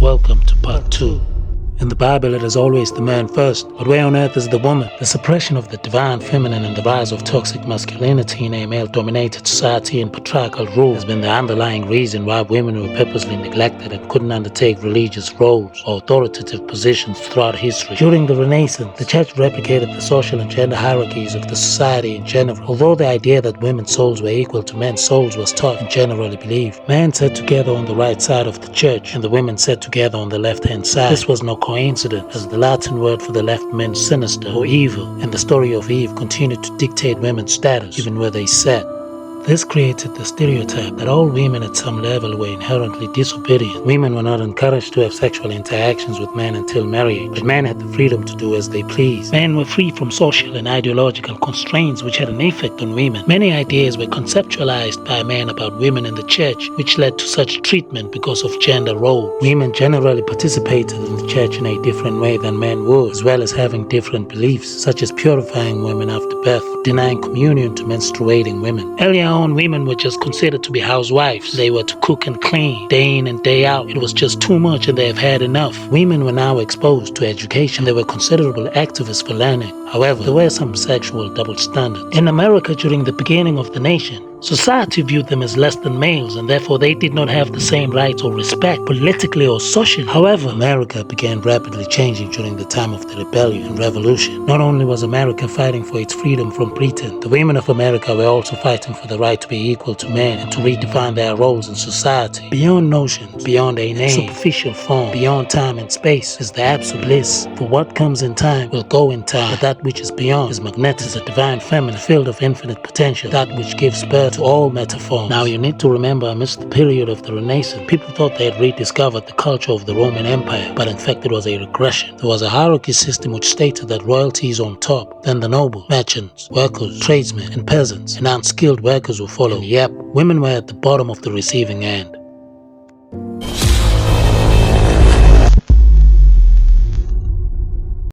Welcome to part 2. In the Bible, it is always the man first, but where on earth is the woman? The suppression of the divine feminine and the rise of toxic masculinity in a male-dominated society and patriarchal rule has been the underlying reason why women were purposely neglected and couldn't undertake religious roles or authoritative positions throughout history. During the Renaissance, the church replicated the social and gender hierarchies of the society in general. Although the idea that women's souls were equal to men's souls was taught and generally believed, men sat together on the right side of the church and the women sat together on the left-hand side. This was no coincidence, as the Latin word for the left meant sinister or evil, and the story of Eve continued to dictate women's status even where they sat. This created the stereotype that all women at some level were inherently disobedient. Women were not encouraged to have sexual interactions with men until marriage, but men had the freedom to do as they pleased. Men were free from social and ideological constraints which had an effect on women. Many ideas were conceptualized by men about women in the church, which led to such treatment because of gender roles. Women generally participated in the church in a different way than men would, as well as having different beliefs, such as purifying women after birth, denying communion to menstruating women. Earlier on, women were just considered to be housewives. They were to cook and clean, day in and day out. It was just too much and they have had enough. Women were now exposed to education. They were considerable activists for learning. However, there were some sexual double standards. In America, during the beginning of the nation, society viewed them as less than males, and therefore they did not have the same rights or respect, politically or socially. However, America began rapidly changing during the time of the rebellion and revolution. Not only was America fighting for its freedom from Britain, the women of America were also fighting for the right to be equal to men and to redefine their roles in society. Beyond notions, beyond a name, superficial form, beyond time and space is the absolute bliss. For what comes in time will go in time, but that which is beyond is magnetic, is a divine feminine field of infinite potential, that which gives birth to all metaphors. Now you need to remember, amidst the period of the Renaissance, people thought they had rediscovered the culture of the Roman Empire, but in fact it was a regression. There was a hierarchy system which stated that royalty is on top, then the noble, merchants, workers, tradesmen, and peasants, and unskilled workers will follow. And yep, women were at the bottom of the receiving end.